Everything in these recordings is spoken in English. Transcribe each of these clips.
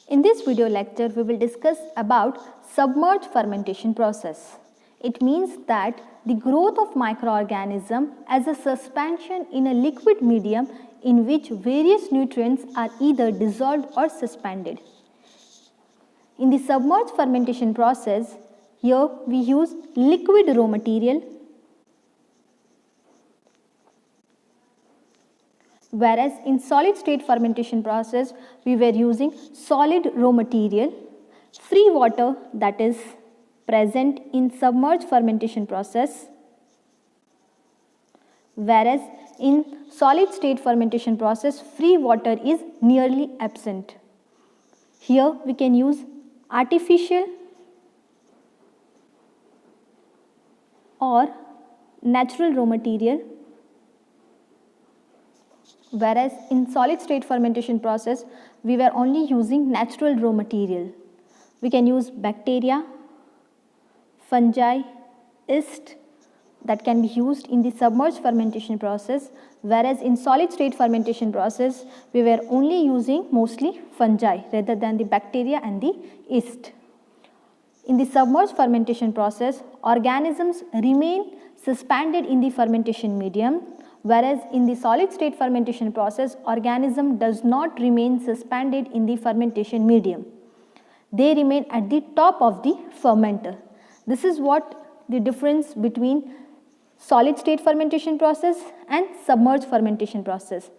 In this video lecture, we will discuss about submerged fermentation process. It means that the growth of microorganism as a suspension in a liquid medium in which various nutrients are either dissolved or suspended. In the submerged fermentation process, here we use liquid raw material, whereas in solid state fermentation process we were using solid raw material, free water that is present in submerged fermentation process, whereas in solid state fermentation process free water is nearly absent. Here we can use artificial or natural raw material, whereas in solid state fermentation process we were only using natural raw material. We can use bacteria, fungi, yeast that can be used in the submerged fermentation process, whereas in solid state fermentation process we were only using mostly fungi rather than the bacteria and the yeast. In the submerged fermentation process, organisms remain suspended in the fermentation medium, whereas in the solid state fermentation process, organism does not remain suspended in the fermentation medium. They remain at the top of the fermenter. This is what the difference between solid state fermentation process and submerged fermentation process.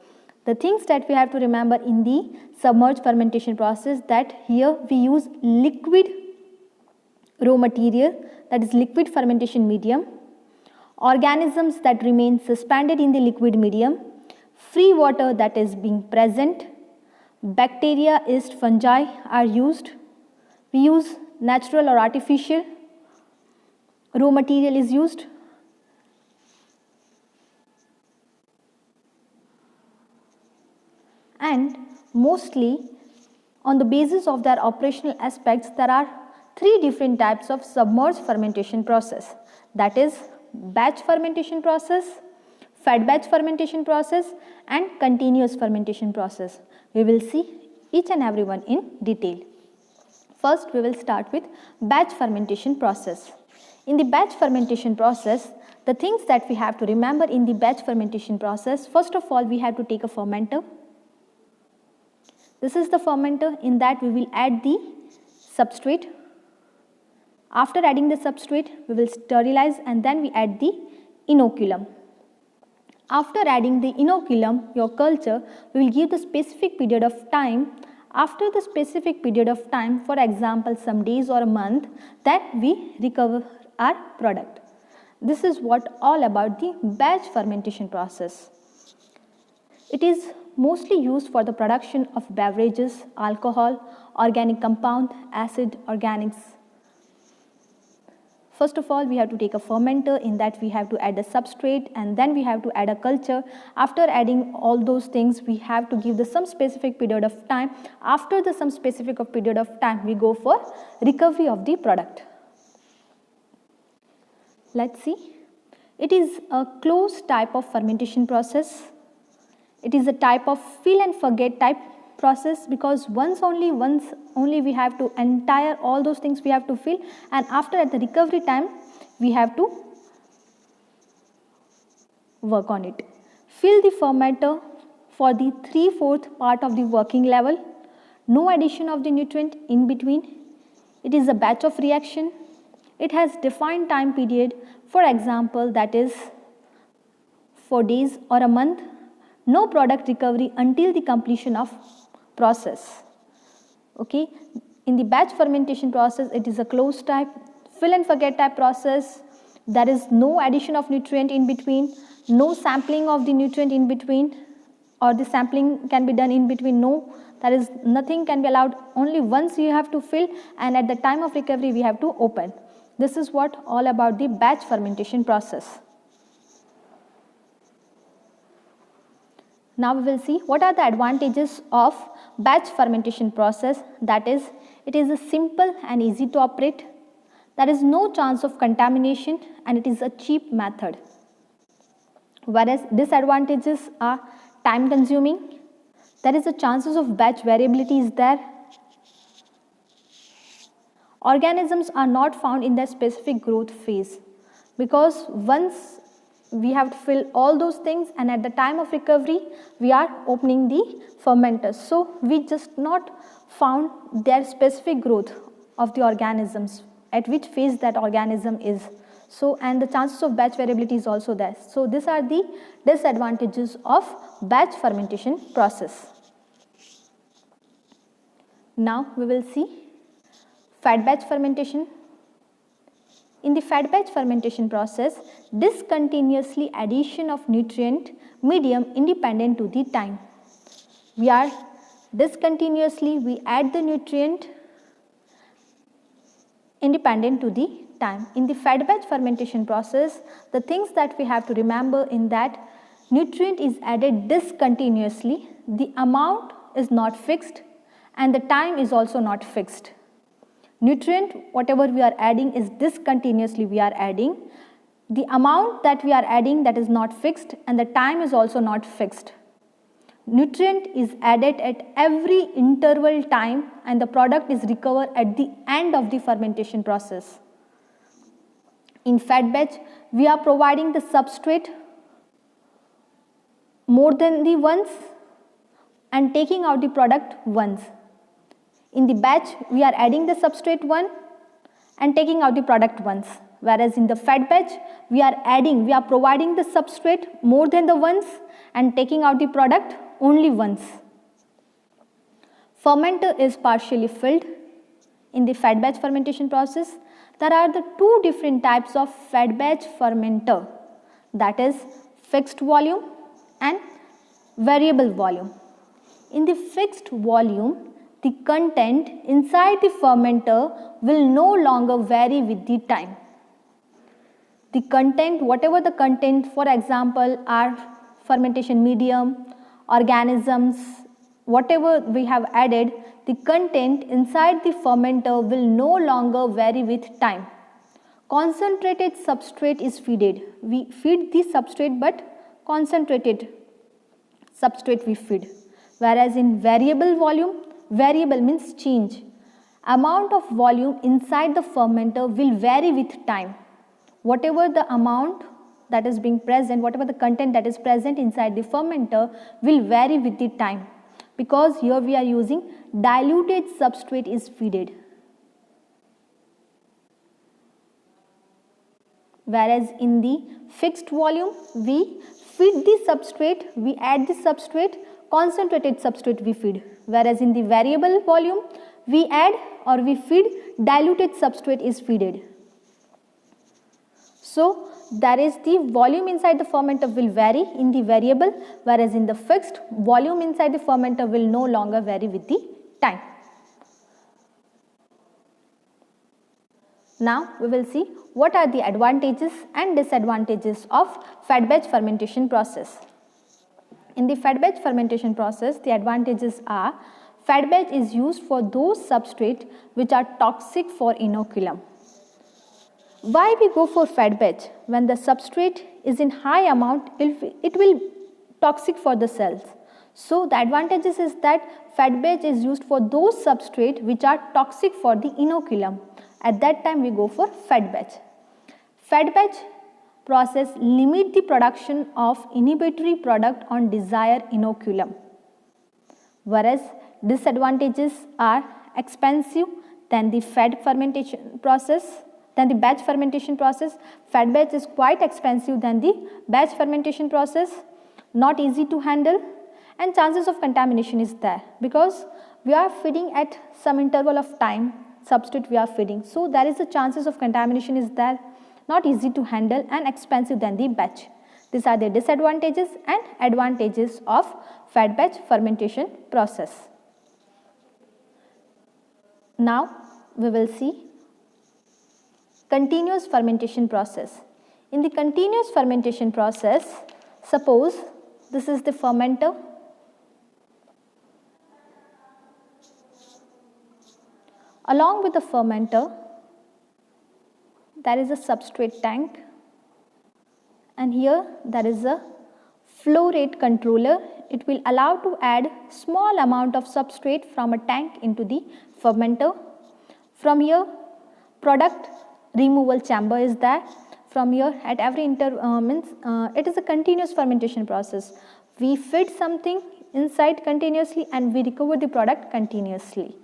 The things that we have to remember in the submerged fermentation process, that here we use liquid raw material, that is liquid fermentation medium, organisms that remain suspended in the liquid medium, free water that is being present, bacteria, yeast, fungi are used. We use natural or artificial raw material is used. And mostly on the basis of their operational aspects, there are three different types of submerged fermentation process, that is batch fermentation process, fed batch fermentation process and continuous fermentation process. We will see each and every one in detail. First we will start with batch fermentation process. In the batch fermentation process, the things that we have to remember in the batch fermentation process, first of all we have to take a fermenter. This is the fermenter. In that we will add the substrate. After adding the substrate, we will sterilize and then we add the inoculum. After adding the inoculum, your culture, we will give the specific period of time. After the specific period of time, for example some days or a month, that we recover our product. This is what all about the batch fermentation process. It is mostly used for the production of beverages, alcohol, organic compound, acid, organics. First of all, we have to take a fermenter. In that we have to add a substrate and then we have to add a culture. After adding all those things, we have to give the some specific period of time. After the some specific period of time, we go for recovery of the product. Let's see. It is a closed type of fermentation process. It is a type of fill and forget type process, because once only we have to entire all those things we have to fill, and after at the recovery time we have to work on it. Fill the fermenter for the 3/4 part of the working level. No addition of the nutrient in between. It is a batch of reaction. It has defined time period, for example that is for days or a month. No product recovery until the completion of process. Okay. In the batch fermentation process, it is a closed type, fill and forget type process. There is no addition of nutrient in between, no sampling of the nutrient in between, or the sampling can be done in between. No, there is nothing can be allowed. Only once you have to fill, and at the time of recovery we have to open. This is what all about the batch fermentation process. Now we will see what are the advantages of batch fermentation process. That is, it is a simple and easy to operate. There is no chance of contamination and it is a cheap method. Whereas disadvantages are time consuming. There is a chances of batch variability is there. Organisms are not found in their specific growth phase, because once we have to fill all those things, and at the time of recovery we are opening the fermenters. So we just not found their specific growth of the organisms, at which phase that organism is. So, and the chances of batch variability is also there. So these are the disadvantages of batch fermentation process. Now we will see fat batch fermentation. In the fat batch fermentation process, discontinuously addition of nutrient medium independent to the time. We are discontinuously we add the nutrient independent to the time. In the fat batch fermentation process, the things that we have to remember in that nutrient is added discontinuously, the amount is not fixed and the time is also not fixed. Nutrient whatever we are adding is discontinuously we are adding. The amount that we are adding, that is not fixed, and the time is also not fixed. Nutrient is added at every interval time and the product is recovered at the end of the fermentation process. In fat batch, we are providing the substrate more than the once and taking out the product once. In the batch, we are adding the substrate one and taking out the product once. Whereas in the fat batch, we are providing the substrate more than the once and taking out the product only once. Fermenter is partially filled. In the fat batch fermentation process, there are the two different types of fat batch fermenter, that is fixed volume and variable volume. In the fixed volume, the content inside the fermenter will no longer vary with the time. The content, whatever the content, for example, our fermentation medium, organisms, whatever we have added, the content inside the fermenter will no longer vary with time. Concentrated substrate is feeded. We feed the substrate, but concentrated substrate we feed. Whereas in variable volume, variable means change. Amount of volume inside the fermenter will vary with time. Whatever the amount that is being present, whatever the content that is present inside the fermenter will vary with the time, because here we are using diluted substrate is feeded. Whereas in the fixed volume, we feed the substrate, we add the substrate, concentrated substrate we feed. Whereas in the variable volume, we add or we feed diluted substrate is feeded. So that is the volume inside the fermenter will vary in the variable, whereas in the fixed, volume inside the fermenter will no longer vary with the time. Now we will see what are the advantages and disadvantages of fat batch fermentation process. In the fat batch fermentation process, the advantages are fat batch is used for those substrates which are toxic for inoculum. Why we go for fat batch? When the substrate is in high amount, it will toxic for the cells. So the advantages is that fat batch is used for those substrate which are toxic for the inoculum. At that time we go for fat batch. Fat batch process limit the production of inhibitory product on desired inoculum. Whereas disadvantages are expensive than the fat fermentation process, than the batch fermentation process. Fat batch is quite expensive than the batch fermentation process, not easy to handle, and chances of contamination is there because we are feeding at some interval of time, substrate we are feeding. So there is a chances of contamination is there, not easy to handle and expensive than the batch. These are the disadvantages and advantages of fat batch fermentation process. Now we will see continuous fermentation process. In the continuous fermentation process, suppose this is the fermenter. Along with the fermenter, there is a substrate tank, and here there is a flow rate controller. It will allow to add small amount of substrate from a tank into the fermenter. From here product removal chamber is there. From here at every it is a continuous fermentation process. We feed something inside continuously and we recover the product continuously.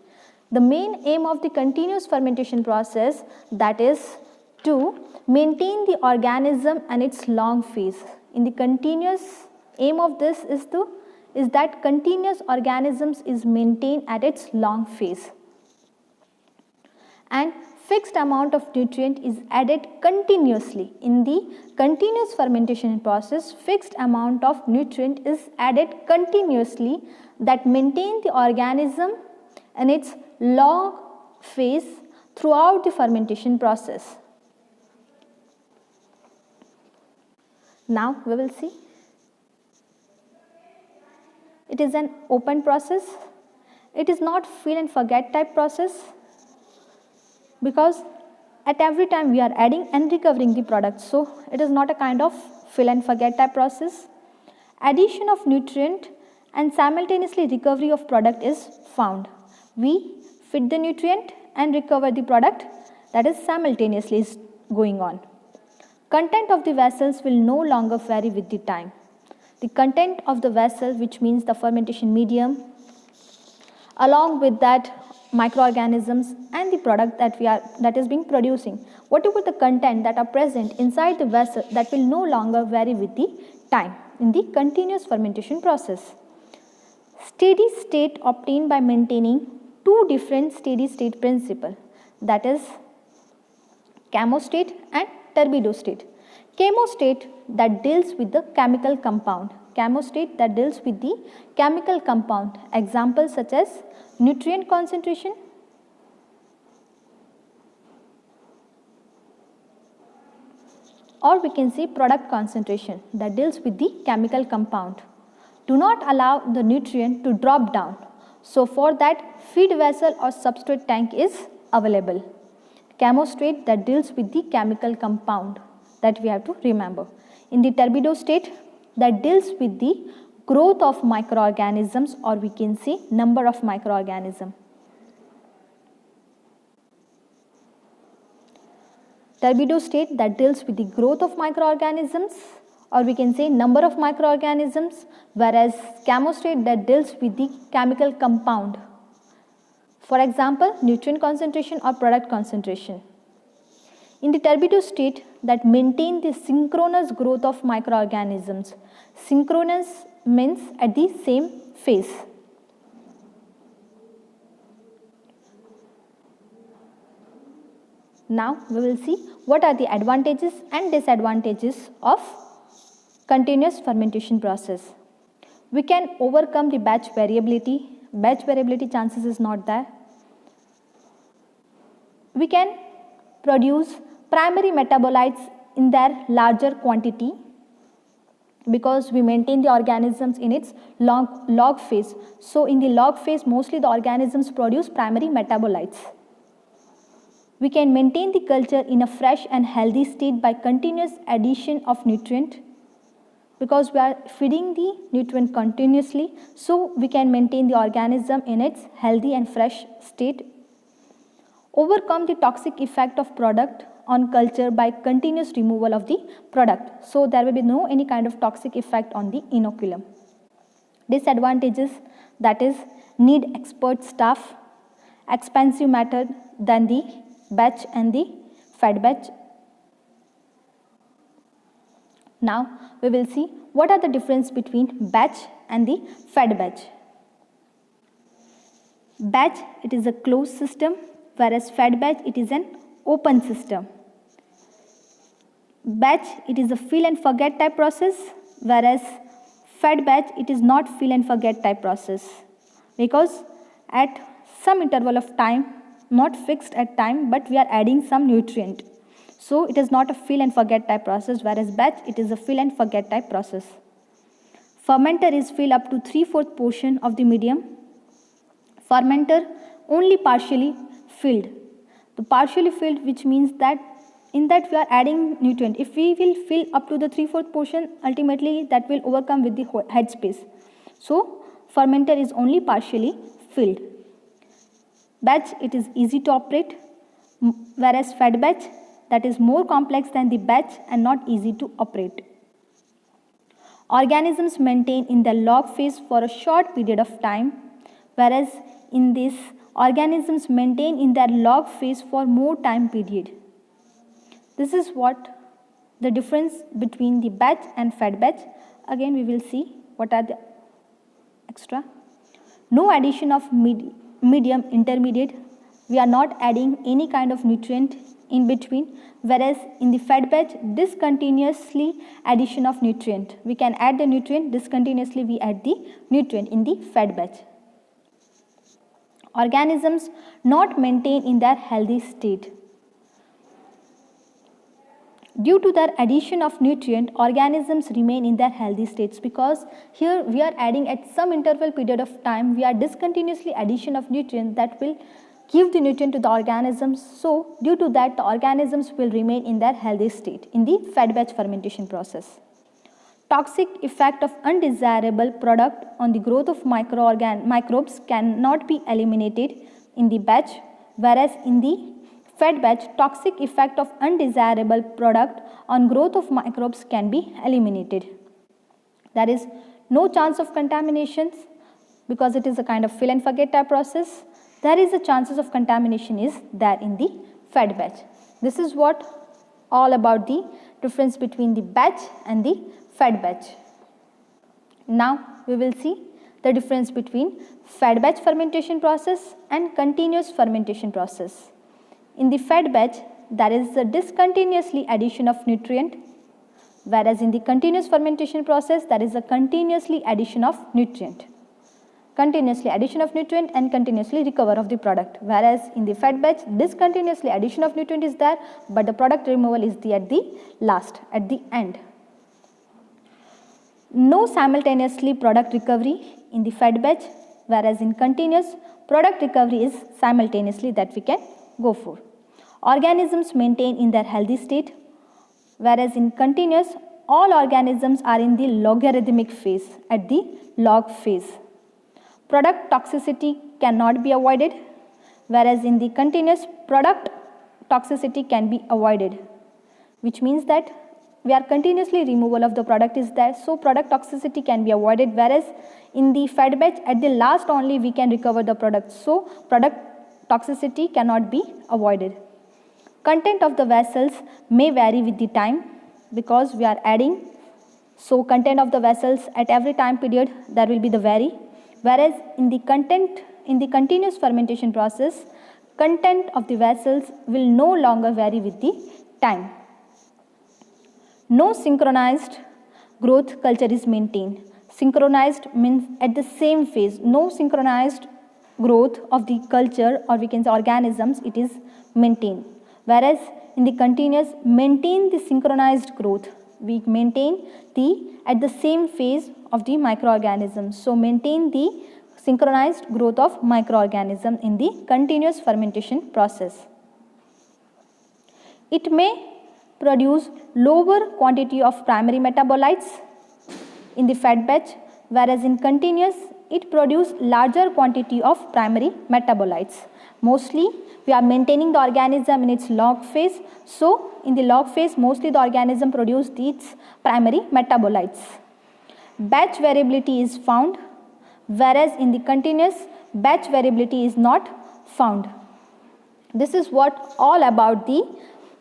The main aim of the continuous fermentation process, that is to maintain the organism and its long phase. In the continuous aim of this is that continuous organisms is maintained at its long phase, and fixed amount of nutrient is added continuously. In the continuous fermentation process, fixed amount of nutrient is added continuously that maintain the organism and its long phase throughout the fermentation process. Now we will see. It is an open process. It is not fill and forget type process, because at every time we are adding and recovering the product. So it is not a kind of fill and forget type process. Addition of nutrient and simultaneously recovery of product is found. We feed the nutrient and recover the product, that is simultaneously is going on. Content of the vessels will no longer vary with the time. The content of the vessel, which means the fermentation medium, along with that microorganisms and the product that is being producing, whatever the content that are present inside the vessel, that will no longer vary with the time in the continuous fermentation process. Steady state obtained by maintaining two different steady state principle, that is chemostat and turbidostat. Chemostat that deals with the chemical compound. Chemostat that deals with the chemical compound. Examples such as nutrient concentration, or we can say product concentration that deals with the chemical compound. Do not allow the nutrient to drop down. So for that, feed vessel or substrate tank is available. Chemostat that deals with the chemical compound, that we have to remember. In the turbidostat that deals with the growth of microorganisms, or we can say number of microorganisms. Turbidostat that deals with the growth of microorganisms, or we can say number of microorganisms, whereas chemostat that deals with the chemical compound. For example, nutrient concentration or product concentration. In the turbidostat that maintain the synchronous growth of microorganisms. Synchronous means at the same phase. Now we will see what are the advantages and disadvantages of continuous fermentation process. We can overcome the batch variability. Batch variability chances is not there. We can produce primary metabolites in their larger quantity, because we maintain the organisms in its log phase. So in the log phase, mostly the organisms produce primary metabolites. We can maintain the culture in a fresh and healthy state by continuous addition of nutrient, because we are feeding the nutrient continuously, so we can maintain the organism in its healthy and fresh state. Overcome the toxic effect of product on culture by continuous removal of the product. So there will be no any kind of toxic effect on the inoculum. Disadvantages, that is need expert staff, expensive method than the batch and the fed batch. Now we will see what are the difference between batch and the fed batch. Batch, it is a closed system, whereas fed batch, it is an open system. Batch, it is a fill and forget type process, whereas fed batch, it is not fill and forget type process, because at some interval of time, not fixed at time, but we are adding some nutrient. So it is not a fill and forget type process, whereas batch, it is a fill and forget type process. Fermenter is fill up to 3/4 portion of the medium. Fermenter only partially filled. The partially filled, which means that in that we are adding nutrient. If we will fill up to the 3/4 portion, ultimately that will overcome with the head space. So fermenter is only partially filled. Batch, it is easy to operate. whereas fed batch, that is more complex than the batch and not easy to operate. Organisms maintain in the log phase for a short period of time, whereas in this, organisms maintain in their log phase for more time period. This is what the difference between the batch and fed batch. Again, we will see what are the extra. No addition of medium intermediate. We are not adding any kind of nutrient in between, whereas in the fed batch, discontinuously addition of nutrient. We can add the nutrient, discontinuously we add the nutrient in the fed batch. Organisms not maintained in their healthy state. Due to their addition of nutrient, organisms remain in their healthy states, because here we are adding at some interval period of time, we are discontinuously addition of nutrient that will give the nutrient to the organisms. So due to that, the organisms will remain in their healthy state in the fed batch fermentation process. Toxic effect of undesirable product on the growth of microbes cannot be eliminated in the batch, whereas in the fed batch, toxic effect of undesirable product on growth of microbes can be eliminated. There is no chance of contaminations because it is a kind of fill and forget type process. There is a chances of contamination is there in the fed batch. This is what all about the difference between the batch and the fed batch. Now we will see the difference between fed batch fermentation process and continuous fermentation process. In the fed batch, there is a discontinuously addition of nutrient, whereas in the continuous fermentation process, there is a continuously addition of nutrient. Continuously addition of nutrient and continuously recover of the product, whereas in the fed batch, discontinuously addition of nutrient is there, but the product removal is at the last, at the end. No simultaneously product recovery in the fed batch, whereas in continuous, product recovery is simultaneously that we can go for. Organisms maintain in their healthy state, whereas in continuous, all organisms are in the logarithmic phase, at the log phase. Product toxicity cannot be avoided, whereas in the continuous, product toxicity can be avoided, which means that we are continuously removal of the product is there, so product toxicity can be avoided, whereas in the fed batch, at the last only we can recover the product, so product toxicity cannot be avoided. Content of the vessels may vary with the time because we are adding, so content of the vessels at every time period there will be the vary, whereas in the continuous fermentation process, content of the vessels will no longer vary with the time. No synchronized growth culture is maintained. Synchronized means at the same phase, no synchronized growth of the culture, or we can say organisms, it is maintained. Whereas in the continuous, maintain the synchronized growth. We maintain at the same phase of the microorganisms. So maintain the synchronized growth of microorganism in the continuous fermentation process. It may produce lower quantity of primary metabolites in the fed batch, whereas in continuous, it produces larger quantity of primary metabolites. Mostly, we are maintaining the organism in its log phase. So, in the log phase, mostly the organism produces its primary metabolites. Batch variability is found, whereas in the continuous, batch variability is not found. This is what all about the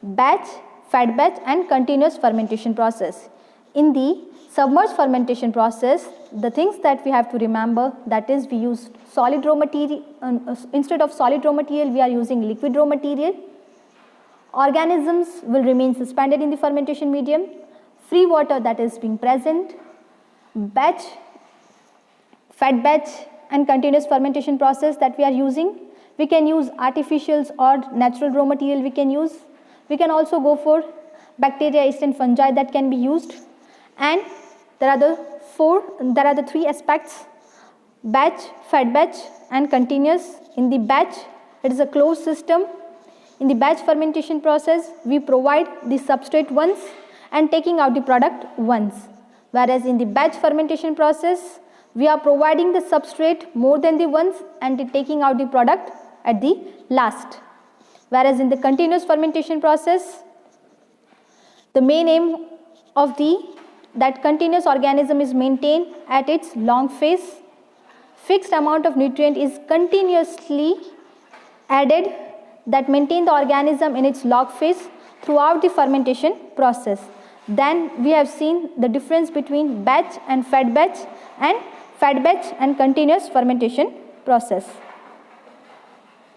batch, fed batch and continuous fermentation process. In the submerged fermentation process, the things that we have to remember, that is we use solid raw material, instead of solid raw material we are using liquid raw material. Organisms will remain suspended in the fermentation medium. Free water that is being present. Batch, fed batch and continuous fermentation process that we are using. We can use artificials or natural raw material we can use. We can also go for bacteria, yeast and fungi that can be used. And there are the three aspects: batch, fed batch and continuous. In the batch, it is a closed system. In the batch fermentation process, we provide the substrate once and taking out the product once. Whereas in the batch fermentation process, we are providing the substrate more than the once and taking out the product at the last. Whereas in the continuous fermentation process, the main aim of that continuous organism is maintained at its long phase. Fixed amount of nutrient is continuously added that maintain the organism in its log phase throughout the fermentation process. Then we have seen the difference between batch and fed batch and continuous fermentation process.